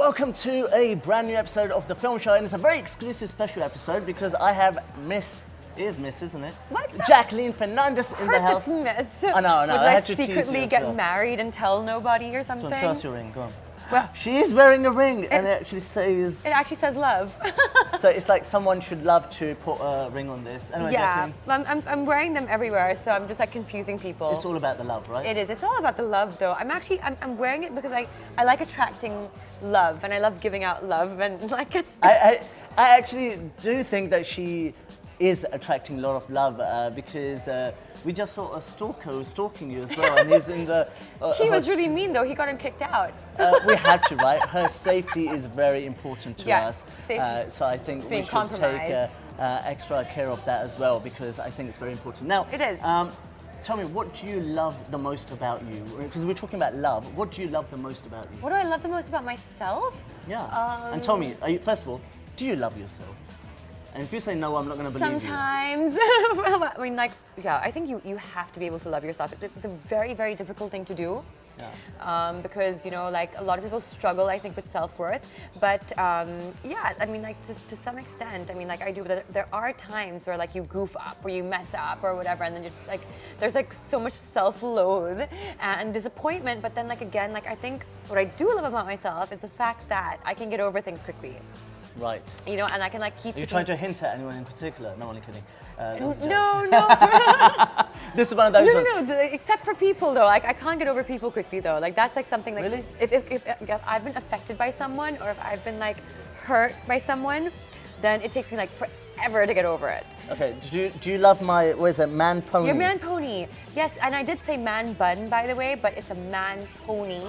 welcome to a brand new episode of the film show, and it's a very exclusive special episode because I have Miss, isn't it? What? Jacqueline Fernandez in the house. Of course it's Miss. I know. Would I had I to tease you secretly as get well. married and tell nobody or something? Don't show us your ring, go on. Well, she is wearing a ring, and it actually says... It actually says love. So it's like someone should love to put a ring on this. Anyway, Yeah, Jacqueline, I'm wearing them everywhere, so I'm just like confusing people. it's all about the love, right? It is. It's all about the love, though. I'm wearing it because I like attracting love, and I love giving out love, and like it's. I actually do think that she is attracting a lot of love because we just saw a stalker who was stalking you as well, and he's in the... He was really mean, though. He got him kicked out. We had to, right? Her safety is very important to Yes, us. safety. So I think we being should compromised. take extra care of that as well, because I think it's very important. Now, It is. Tell me, what do you love the most about you? Because we're talking about love. What do you love the most about you? What do I love the most about myself? Yeah. And tell me, first of all, do you love yourself? And if you say no, I'm not going to believe Sometimes. I mean, like, yeah, I think you have to be able to love yourself. It's a very, very difficult thing to do. Yeah. Because, you know, like a lot of people struggle, I think, with self-worth. But yeah, I mean, like to some extent, I mean, like I do, but there are times where like you goof up or you mess up or whatever, and then just like, there's like so much self-loathe and disappointment. But then like, again, like I think what I do love about myself is the fact that I can get over things quickly. Right. You know, and I can like keep... Are you trying to hint at anyone in particular? No, only kidding. That was a joke. No. This is one of those ones. No, except for people though. Like I can't get over people quickly though. Like that's like something like Really? if I've been affected by someone or if I've been like hurt by someone, then it takes me like forever to get over it. Okay, do you love my, what is it, man pony? Your man pony. Yes, and I did say man bun by the way, but it's a man pony.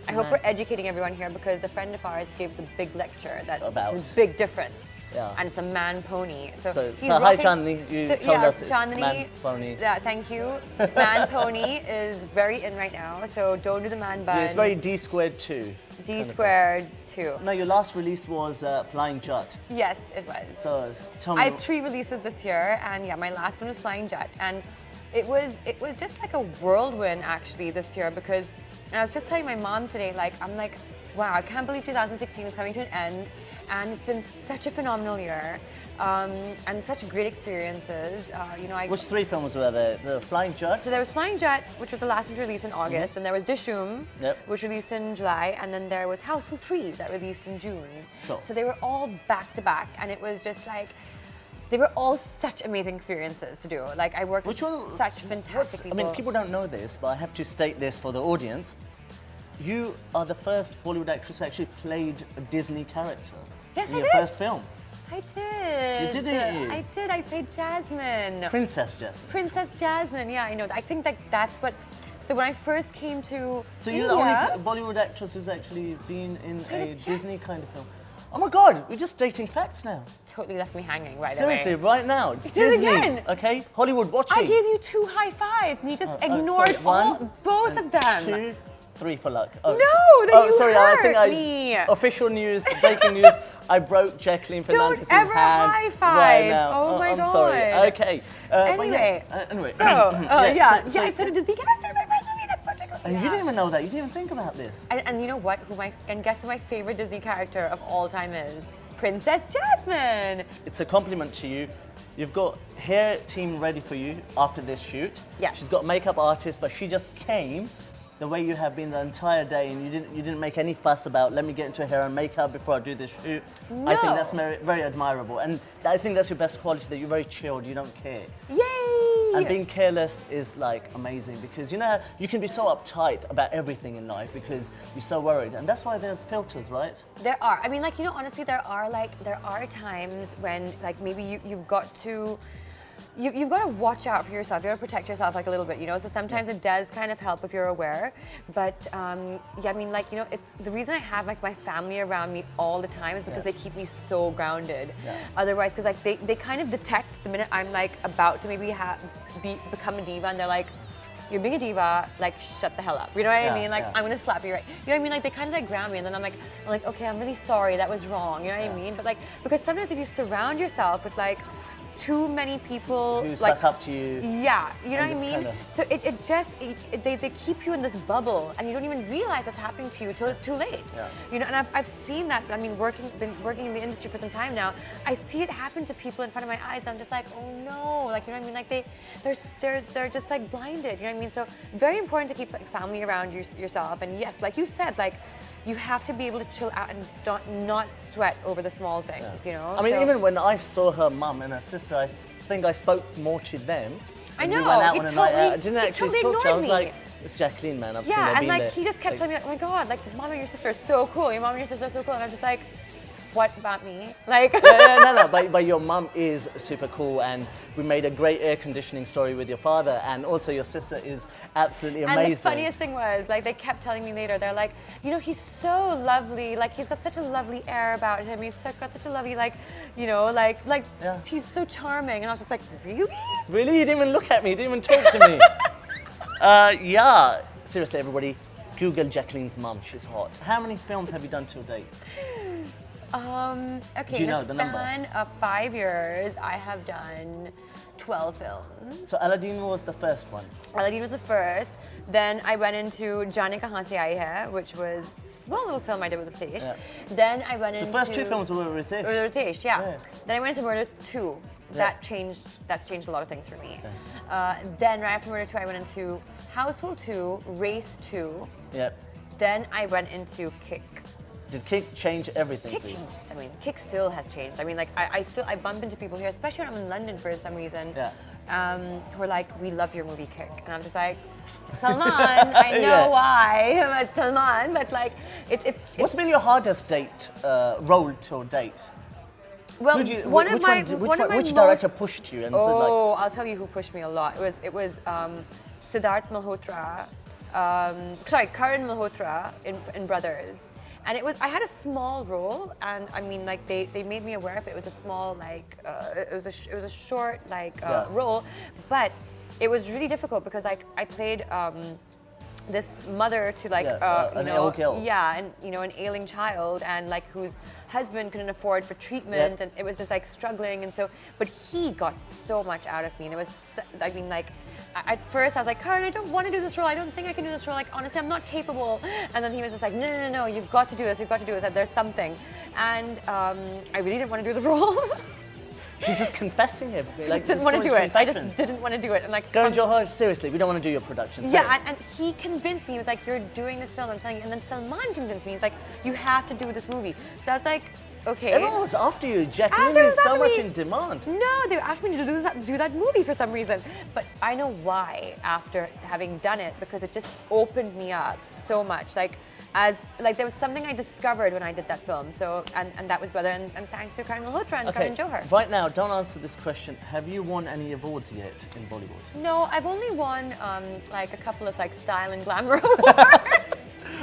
I hope we're educating everyone here because a friend of ours gave us a big lecture that About? there's a big difference. Yeah. And it's a man pony. So hi Chandni, you told us it's Chandni, man pony. Yeah, thank you. Man pony is very in right now, so don't do the man bun. Yeah, it's very D squared 2. D squared 2. No, your last release was Flying Jut. Yes, it was. So tell me. I had 3 releases this year, and yeah, my last one was Flying Jet, and it was just like a whirlwind actually this year because I was just telling my mom today, like I'm like, wow, I can't believe 2016 is coming to an end. And it's been such a phenomenal year, and such great experiences. You know, Which 3 films were there? The Flying Jut? So there was Flying Jet, which was the last one to release in August, and there was Dishoom, which released in July, and then there was Houseful 3 that released in June. Sure. So they were all back to back, and it was just like, they were all such amazing experiences to do. Like I worked with such fantastic people. I mean, people don't know this, but I have to state this for the audience. You are the first Bollywood actress who actually played a Disney character. Yes, in I your did. first film. I did. You did, didn't you? I did. I played Jasmine. Princess Jasmine. Princess Jasmine. Yeah, I know. I think that's what. So when I first came to So India, you're the only Bollywood actress who's actually been in a Yes. Disney kind of film. Oh my God, we're just dating facts now. totally left me hanging right Seriously, away. right now, did it Disney, again. okay? Hollywood watching. I gave you 2 high fives and you just ignored sorry, both of them. 2, 3 for luck. Oh, No, then you sorry, hurt I think me. Official news, breaking news. I broke Jacqueline Fernandez's ever hand high five. right now. Oh my I'm God. sorry. Okay. Anyway, anyway. so I played a Disney character in my resume. That's such a good. And you didn't even know that. You didn't even think about this. And you know what? Guess who my favorite Disney character of all time is? Princess Jasmine. It's a compliment to you. You've got hair team ready for you after this shoot. Yeah. She's got makeup artist, but she just came the way you have been the entire day, and you didn't make any fuss about let me get into hair and makeup before I do this shoot. No. I think that's very, very admirable, and I think that's your best quality, that you're very chilled, you don't care. Yay! And being careless is like amazing, because you know how you can be so uptight about everything in life because you're so worried, and that's why there's filters, right? There are. I mean, like, you know, honestly, there are times when, like, maybe you've got to. You've got to watch out for yourself. You've got to protect yourself like a little bit, you know? So sometimes it does kind of help if you're aware. But yeah, I mean, like, you know, it's the reason I have like my family around me all the time is because they keep me so grounded. Yeah. Otherwise, because like they kind of detect the minute I'm like about to maybe become a diva, and they're like, you're being a diva, like shut the hell up. You know what I mean? Like I'm gonna slap you right. You know what I mean? Like they kind of like ground me, and then I'm like, okay, I'm really sorry, that was wrong. You know what I mean? But like, because sometimes if you surround yourself with like too many people Who like suck up to you. yeah, you know what I just mean? kinda- So they keep you in this bubble and you don't even realize what's happening to you till it's too late. Yeah. You know, and I've seen that. I mean, been working in the industry for some time now. I see it happen to people in front of my eyes and I'm just like, oh no, like, you know what I mean? Like they're just like blinded, you know what I mean? So very important to keep like family around yourself. And yes, like you said, like you have to be able to chill out and not sweat over the small things, you know? I mean, So- even when I saw her mum and her sister, I think I spoke more to them. I When know, We went out you on a night totally- out. I didn't you actually totally talk to her. I ignored was me. like, it's Jacqueline, man. I've seen her, Yeah, and been like there. he just kept telling me, oh my god, like your mom and your sister are so cool. Your mom and your sister are so cool, and I'm just like, what about me? Like, No. But your mum is super cool, and we made a great air conditioning story with your father, and also your sister is absolutely amazing. And the funniest thing was, like, they kept telling me later, they're like, you know, he's so lovely. Like, he's got such a lovely air about him. Got such a lovely, like, you know, like Yeah. he's so charming. And I was just like, really? Really? You didn't even look at me. You didn't even talk to me. Yeah. Seriously, everybody, Google Jacqueline's mum. She's hot. How many films have you done till date? Okay, Do you in know the the number? span of 5 years, I have done 12 films. So Aladdin was the first one. Aladdin was the first. Then I went into Jaane Kahan Se Aayi Hai, which was a small little film I did with Ritesh. Yeah. Then I went into... The first two films were with Ritesh. With Ritesh, yeah. Yeah. Then I went into Murder 2. That changed a lot of things for me. Then right after Murder 2, I went into Houseful 2, Race 2. Yep. Then I went into Kick. Did Kick change everything Kick for you? changed. I mean, Kick still has changed. I mean, like I bump into people here, especially when I'm in London for some reason. Yeah. Who are like, we love your movie Kick, and I'm just like, Salman, I know Yeah. why, but Salman, but like, it's What's been your hardest role till date? well, Who'd you- one of which my one- one of my which most, director pushed you and said like, Oh, I'll tell you who pushed me a lot. It was Siddharth Malhotra, Karan Malhotra in Brothers, and I had a small role, and I mean like they made me aware of it. It was a small like it was a short like role, but it was really difficult because like I played. This mother to like you an know ill girl. yeah, and you know an ailing child, and like whose husband couldn't afford for treatment, and it was just like struggling, and so but he got so much out of me, and it was I mean like at first I was like, Karan, I don't want to do this role, I don't think I can do this role, like honestly I'm not capable, and then he was just like, no, you've got to do this, that there's something, and I really didn't want to do the role. she's just confessing everything. I Like, just didn't want to do it. I just confessions. didn't want to do it, and like Go from- and Johar, seriously, we don't want to do your production. Yeah, and he convinced me. He was like, "You're doing this film." I'm telling you. And then Salman convinced me. He's like, "You have to do this movie." So I was like, "Okay." Everyone was after you. Jacqueline After is was so after much me. in demand. No, they asked me to do that movie for some reason. But I know why after having done it, because it just opened me up so much. Like there was something I discovered when I did that film. So and that was whether and thanks to Karan Malhotra and Karan Johar. Right now, don't answer this question. Have you won any awards yet in Bollywood? No, I've only won like a couple of like style and glamour awards.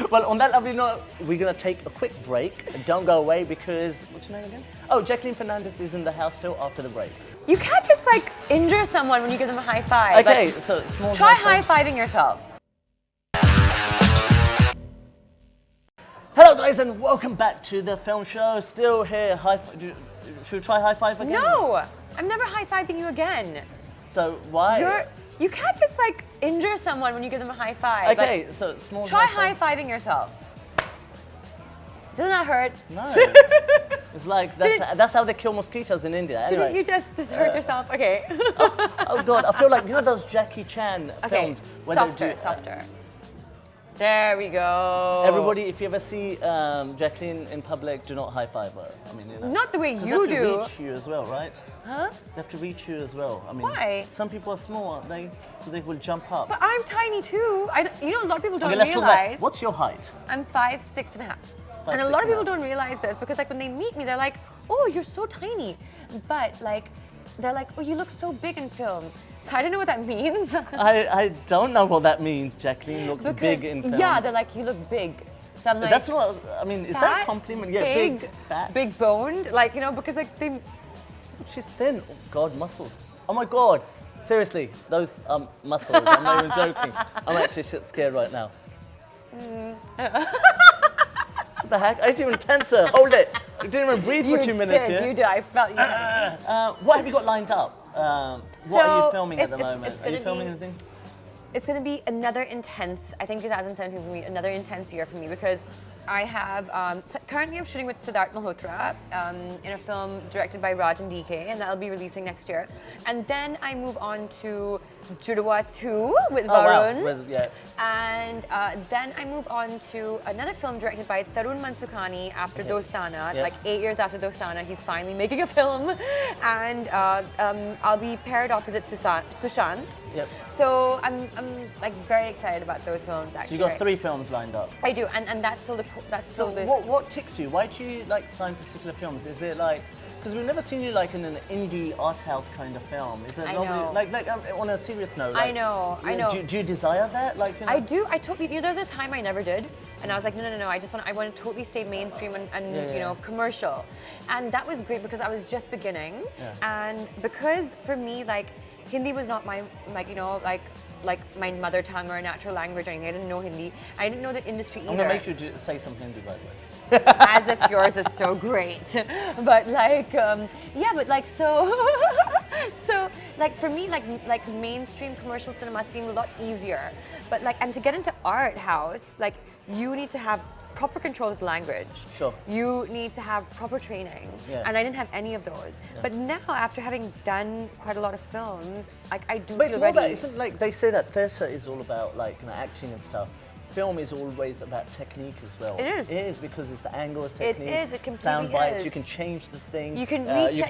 Well, on that lovely note, we're going to take a quick break. Don't go away because, what's your name again? Oh, Jacqueline Fernandez is in the house still after the break. You can't just like injure someone when you give them a high five. Okay, Like, so small. try high-fiving yourself. Hello guys and welcome back to the film show. Still here. Should we try high five again? No, I'm never high-fiving you again. So why? You can't just like injure someone when you give them a high five. Okay, Like, so small. try high-fiving yourself. Doesn't that hurt? No. It's like that's how they kill mosquitoes in India. Anyway. Didn't you just hurt yourself? Okay. Oh god, I feel like you know those Jackie Chan films where softer, they do. softer. There we go. Everybody, if you ever see Jacqueline in public, do not high five her. I mean, you know. Not the way 'Cause you they have do. to reach you as well, right? Huh? They have to reach you as well. I mean, Why? some people are small, aren't they? So they will jump up. But I'm tiny too. You know, a lot of people don't Okay, let's talk about. realize. What's your height? I'm 5'6.5". And a 5'6" lot of people and a half. don't realize this because like when they meet me, they're like, "Oh, you're so tiny," but like they're like, "Oh, you look so big in film." So I don't know what that means. I don't know what that means. Jacqueline looks Because- big in film. Yeah, they're like, "You look big." So I'm like, That's not. I mean, is that a fat, compliment? Yeah, big, fat. big boned, like you know, because like they. She's thin. Oh God, muscles. Oh my God. Seriously, those muscles. I'm not even joking. I'm actually shit scared right now. What the heck? I ain't even tenser. Hold it. You didn't even breathe for 2 minutes. You did. I felt you. What have you got lined up? What are you filming at the moment? Are you filming be, anything? It's going to be another intense, I think 2017 is going to be another intense year for me because I have, currently I'm shooting with Siddharth Malhotra in a film directed by Raj and DK, and that'll be releasing next year. And then I move on to Judua 2 with Varun. Wow. Yeah. And then I move on to another film directed by Tarun Mansukhani after Dostana. Like 8 years after Dostana, he's finally making a film. And I'll be paired opposite Sushant. Yep. So I'm like very excited about those films actually. So you got 3 films lined up. I do, and that's still the What ticks you? Why do you like sign particular films? Is it like because we've never seen you like in an indie art house kind of film? Is it normally like on a serious note? Like, I know. Do you desire that? Like I do. I totally. There was a time I never did, and I was like, no. I want to totally stay mainstream and commercial, and that was great because I was just beginning, and because for me like Hindi was not my like my mother tongue or a natural language or anything. I didn't know Hindi. I didn't know the industry either. I'm gonna make you say some Hindi, by the way. As if yours is so great, but like but like so like for me like mainstream commercial cinema seemed a lot easier, but like and to get into art house like you need to have proper control of the language. Sure. You need to have proper training, and I didn't have any of those. But now after having done quite a lot of films, like I do feel ready. Isn't like they say that theatre is all about like acting and stuff. Film is always about technique as well. It is. It is because it's the angles, technique. It is. It completely sound bites. is. You can change the thing. You can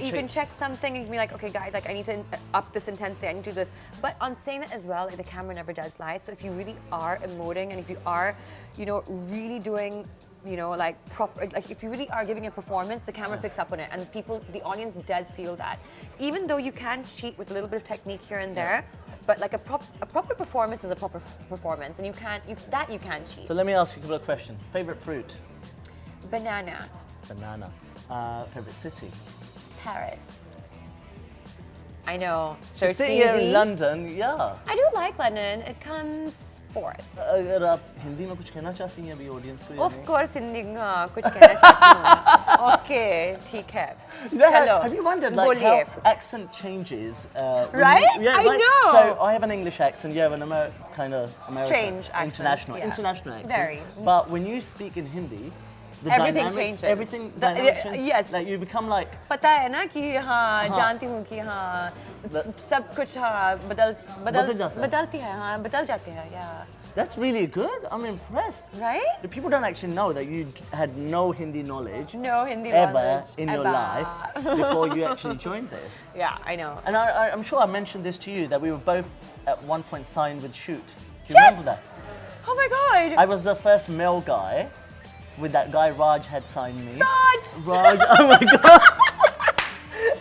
you can check something and you can be like, okay, guys, like I need to up this intensity. I need to do this. But on saying that as well, like the camera never does lie. So if you really are emoting and if you are, really doing. Like proper, like if you really are giving a performance, the camera picks up on it, and the audience does feel that. Even though you can cheat with a little bit of technique here and there, but like a proper performance is a proper performance, and you can't cheat. So let me ask you a couple of questions. Favorite fruit? Banana. Banana. Favorite city? Paris. I know. So She's sitting here in London, yeah. I do like London. It comes fourth. अगर आप हिंदी में कुछ कहना चाहती हैं अभी audience को? Of course, Hindi कुछ कहना चाहती हूँ. Okay, ठीक है. चलो. Have you wondered like how accent changes? Right? I know. So I have an English accent. You have an American strange accent. International accent. Very. But when you speak in Hindi, everything changes. Everything changes. Yes. Like you become like. पता है ना कि हाँ जानती हूँ कि हाँ सब कुछ हाँ बदलती है हाँ बदल जाते हैं yeah. That's really good. I'm impressed. Right? The people don't actually know that you had no Hindi knowledge. No Hindi ever knowledge in your life before you actually joined this. Yeah, I know. And I'm sure I mentioned this to you that we were both at one point signed with Shoot. Do you remember that? Oh my God. I was the first male guy with that guy Raj had signed me. Raj, oh my God.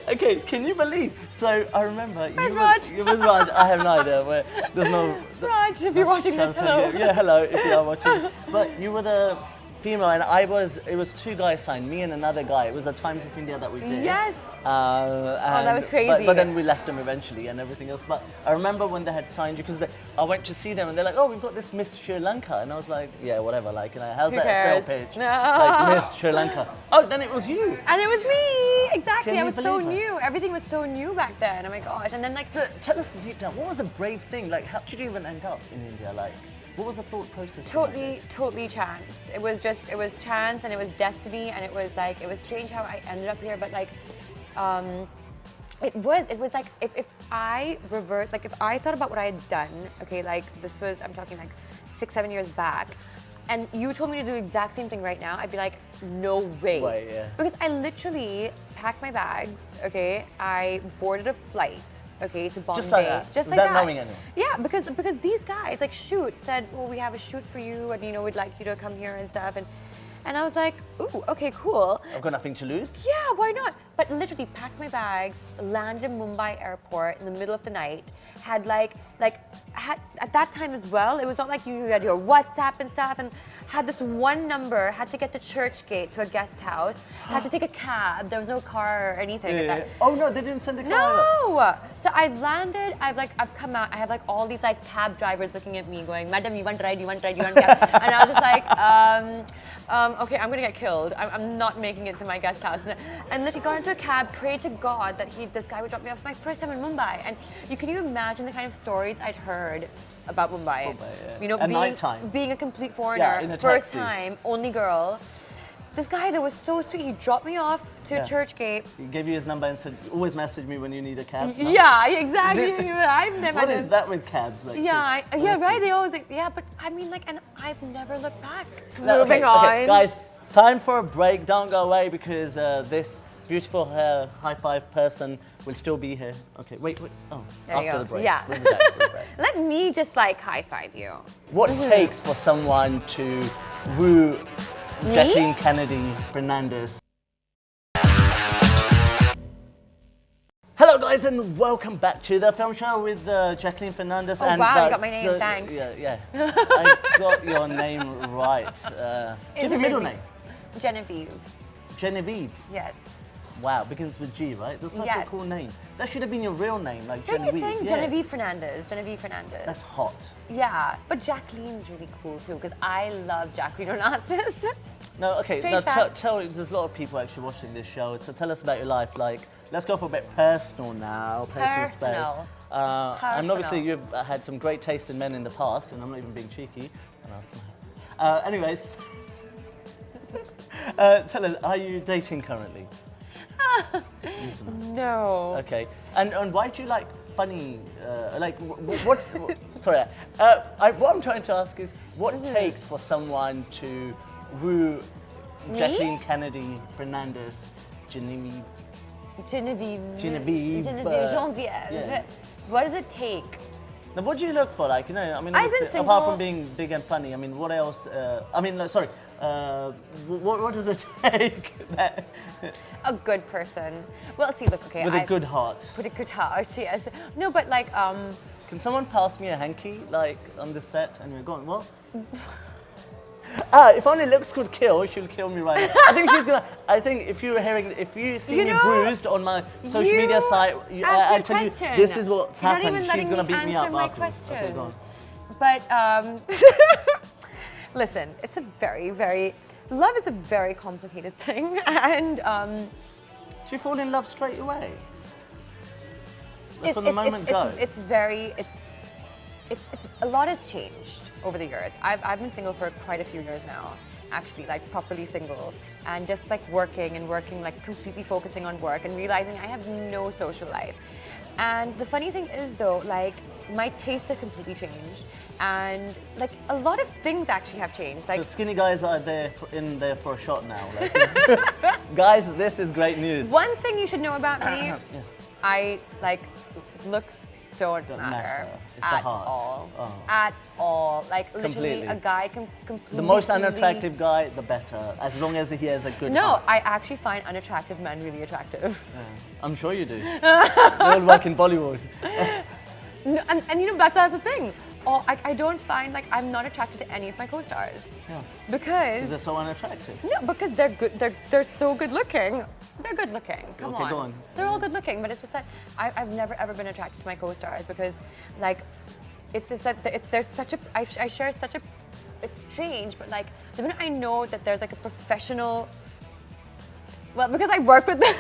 Okay, can you believe? So I remember you was Raj. I have no idea. There's no. Raj, if you're watching this, hello. Yeah, hello. If you are watching. But you were the female, and it was 2 guys signed, me and another guy. It was the Times of India that we did. Yes. That was crazy. But then we left them eventually and everything else. But I remember when they had signed you, because I went to see them and they're like, oh, we've got this Miss Sri Lanka. And I was like, yeah, whatever. Like, how's Who that cares? sale pitch? No. Like, Miss Sri Lanka. Oh, then it was you. And it was me. Exactly. Can I you was so believe it? new. Everything was so new back then. Oh my gosh. And then like. So, tell us the deep down. What was the brave thing? Like, how did you even end up in India? Like, what was the thought process? Totally chance. It was chance and it was destiny and it was strange how I ended up here, but like, it was like if I reversed, like if I thought about what I had done, okay, like I'm talking like 6-7 years back, and you told me to do the exact same thing right now, I'd be like, no way. Yeah. Because I literally packed my bags, okay, I boarded a flight, okay, to Bombay. Just like that? Just like Without that. knowing anyone? Yeah, because these guys, like Shoot, said, well, we have a shoot for you and, we'd like you to come here and stuff. And I was like, ooh, okay, cool. I've got nothing to lose? Yeah, why not? But literally packed my bags, landed in Mumbai airport in the middle of the night, had like like at that time as well, it was not like you had your WhatsApp and stuff, and had this one number, had to get to Churchgate to a guest house, had to take a cab. There was no car or anything. Yeah. Oh no, they didn't send a car. No. So I landed. I've come out. I have like all these like cab drivers looking at me, going, "Madam, you want to ride? You want to ride? You want to ride?" And I was just like, okay, I'm gonna get killed. I'm not making it to my guest house. And literally got into a cab, prayed to God that this guy would drop me off. It's my first time in Mumbai, and can you imagine the kind of stories I'd heard about Mumbai? Yeah. You know, At nighttime. being a complete foreigner, in a first taxi. time, only girl. This guy that was so sweet, he dropped me off to Churchgate. He gave you his number and said, always message me when you need a cab. No? Yeah, exactly. I've never. What is that with cabs? Like, Yeah, honestly. yeah, right. They always like, yeah, but I mean, like, and I've never looked back. No, Moving okay, on, guys. Time for a break. Don't go away because this beautiful high five person will still be here. Okay, wait. Oh, There you after go. the break. Yeah. Bring it back, bring it back. Let me just like high five you. What it takes for someone to woo Jacqueline Fernandez? Hello guys and welcome back to the film show with Jacqueline Fernandez. Oh and wow, you got my name, thanks. Yeah. I got your name right. Do you have a middle name? Genevieve. Genevieve. Yes. Wow, begins with G, right? That's such a Yes. cool name. That should have been your real name, like Don't Genevieve. you think? Yeah. Genevieve Fernandez. Genevieve Fernandez. That's hot. Yeah, but Jacqueline's really cool too because I love Jacqueline Onassis. No, okay. Strange Now fact. there's a lot of people actually watching this show. So tell us about your life. Like, let's go for a bit personal now. Personal. Personal. And obviously Personal. you've had some great taste in men in the past, and I'm not even being cheeky. And I'll smile. Anyways, tell us, are you dating currently? No. Okay. And why do you like funny? Like what? Sorry. What I'm trying to ask is, what takes for someone to woo Me? Jacqueline Fernandez, Genevieve? Genevieve, Genevieve. Yeah. What does it take? Now, what do you look for? Like, you know, I mean, I've been obviously, apart single- from being big and funny, I mean, what else? Sorry. What does it take? A good person. Well, see, look, okay. With a good heart. With a good heart, yes. No, but like, Can someone pass me a hanky, like, on the set? And you're going, what? If only looks could kill, she'll kill me right now. I think if you see You me know, bruised on my social media site, ask I your tell you, question. this is what's You're not happened. even She's letting gonna me beat me answer up my afterwards. Okay, question. go on. But listen, it's a love is a very complicated thing, and Do you fall in love straight away? Like from the moment go? It's a lot has changed over the years. I've been single for quite a few years now, actually, like properly single, and just like working, like completely focusing on work and realizing I have no social life. And the funny thing is though, like my tastes have completely changed, and like a lot of things actually have changed. Like So skinny guys are in there for a shot now. Like, guys, this is great news. one thing you should know about me, I like looks don't matter It's the at heart. all. Oh. At all. Like literally Completely. a guy can completely. The most unattractive guy, the better, as long as he has a good No, heart. I actually find unattractive men really attractive. I'm sure you do. They all work in Bollywood. No, and you know that's the thing. I don't find like I'm not attracted to any of my co-stars Yeah. because They're so unattractive. no, because they're good. They're so good looking. They're good looking. Come Okay, on. go on. They're all good looking, but it's just that I've never ever been attracted to my co-stars because, like, it's just that there's such a I share such a. It's strange, but like the minute I know that there's like a professional. Well, because I work with them.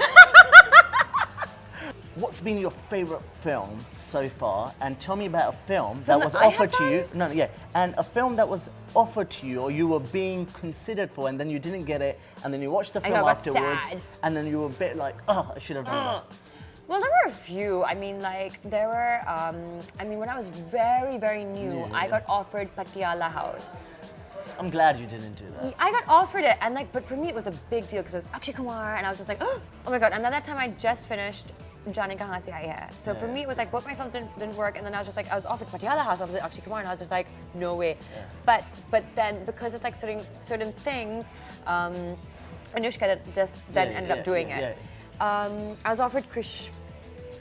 What's been your favorite film so far? And tell me about a film that Film was that I offered have to you. done? No, yeah. And a film that was offered to you or you were being considered for and then you didn't get it and then you watched the film got afterwards sad. and then you were a bit like, oh, I should have done that. Well, there were a few. I mean, like, there were, when I was very, very new, Yeah. I got offered Patiala House. I'm glad you didn't do that. I got offered it, and like, but for me, it was a big deal because it was Akshay Kumar, and I was just like, oh my god. And then that time, I just finished Jaane Kahan Se Aaye Hai. So for me, it was like both my films didn't work, and then I was just like, I was offered Patiala House, opposite Akshay Kumar, and I was just like, no way. Yeah. But then because it's like certain things, Anushka just then ended up doing it. Yeah. I was offered Krish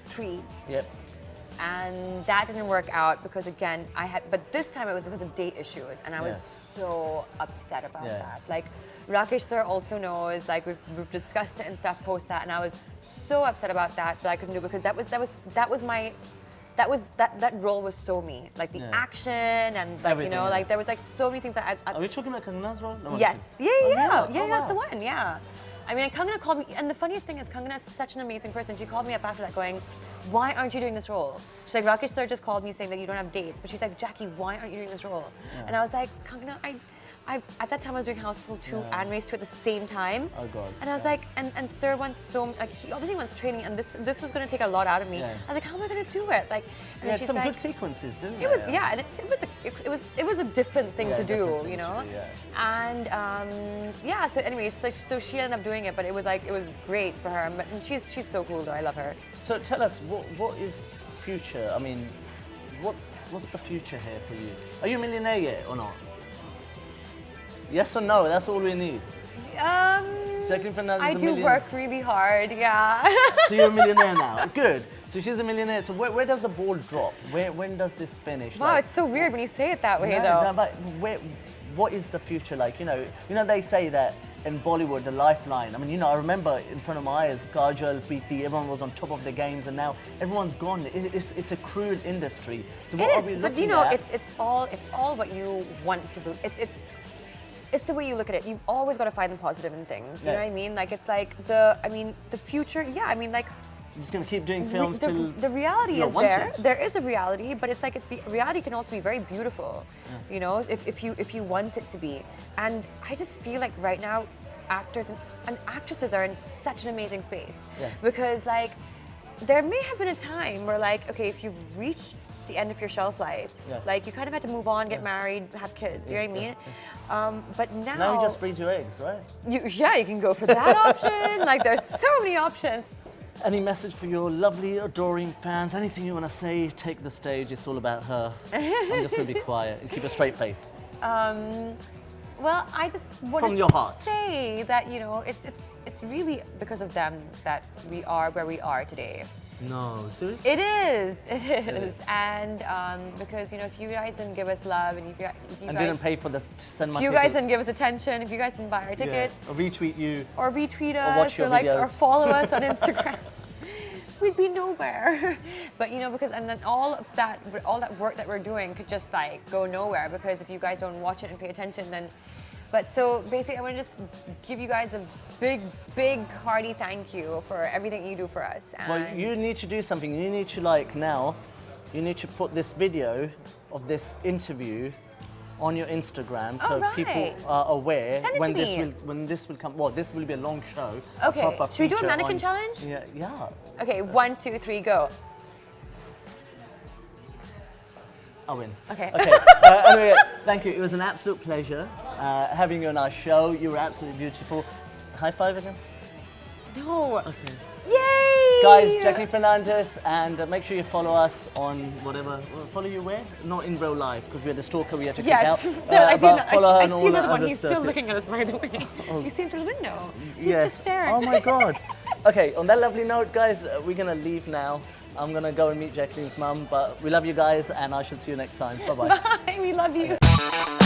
3. Yep. And that didn't work out because again, but this time it was because of date issues, and I was so upset about that. Like, Rakesh sir also knows, like we've discussed it and stuff post that, and I was so upset about that I couldn't do it because that role was so me. Like the action and like, Everything, you know, like there was like so many things that I Are we talking about Kangana's role? No, yes. Yeah, that's the wow. one, yeah. I mean, Kangana called me, and the funniest thing is Kangana is such an amazing person. She called me up after that going, why aren't you doing this role? She's like, Rakesh sir just called me saying that you don't have dates, but she's like, Jackie, why aren't you doing this role? And I was like, Kangana, at that time I was doing Houseful 2 and Race 2 at the same time. Oh God. And I was like, and sir wants he obviously wants training, and this was going to take a lot out of me. I was like, how am I going to do it? Like, and Yeah, she's some like, good sequences, didn't it was, and it was a different thing to do, different thing you know. to do, And so anyways, so she ended up doing it, but it was great for her. And she's so cool though. I love her. So tell us, what is future? I mean, what's the future here for you? Are you a millionaire yet or not? Yes or no? That's all we need. Jacqueline Fernandez I is a do millionaire. work really hard, yeah. So you're a millionaire now. Good. So she's a millionaire. So where does the ball drop? When does this finish? Wow, Like, it's so weird when you say it that way, no, though. No, but what is the future like? You know they say that in Bollywood, the lifeline. I mean, you know, I remember in front of my eyes, Kajal, Preeti, everyone was on top of their games, and now everyone's gone. It's a cruel industry. So what are we looking at? But you know, it's all what you want to do. It's the way you look at it. You've always got to find the positive in things. You know what I mean? Like it's like the future. Yeah, I mean like. You're just gonna keep doing films till the reality is wanted. there. There is a reality, but it's like the reality can also be very beautiful. You know, if you want it to be. And I just feel like right now, actors and actresses are in such an amazing space because like there may have been a time where like okay, if you've reached the end of your shelf life, like you kind of had to move on, get married, have kids. You know what I mean? But now you just freeze your eggs, right? You can go for that option. Like there's so many options. Any message for your lovely, adoring fans? Anything you want to say? Take the stage. It's all about her. I'm just going to be quiet and keep a straight face. Well, I just want to say that you know it's really because of them that we are where we are today. No, seriously? It is. And because you know if you guys didn't give us love and if you guys didn't pay for this, send my if you tickets. guys didn't give us attention, if you guys didn't buy our tickets, or retweet you, or retweet or watch us, your or like videos. or follow us on Instagram. We'd be nowhere. But you know, because and then all that work that we're doing could just like go nowhere because if you guys don't watch it and pay attention, then. But so basically, I want to just give you guys a big, hearty thank you for everything you do for us. And well, you need to do something. You need to you need to put this video of this interview on your Instagram so people are aware when this will come. Well, this will be a long show. Okay. Should we do a mannequin challenge? Yeah. Okay. 1, 2, 3, go. I'll win. Okay. Anyway, thank you. It was an absolute pleasure having you on our show. You were absolutely beautiful. High five again. No. Okay. Yay! Guys, Jacqueline Fernandez, and make sure you follow us on whatever. Follow you where? Not in real life, because we're the stalker we had to kick out. I see another one. He's stuff. still looking at us, by the way. Do you see him through the window? He's just staring. Oh my God. Okay, on that lovely note, guys, we're going to leave now. I'm going to go and meet Jacqueline's mum, but we love you guys, and I shall see you next time. Bye-bye. Bye, we love you. Okay.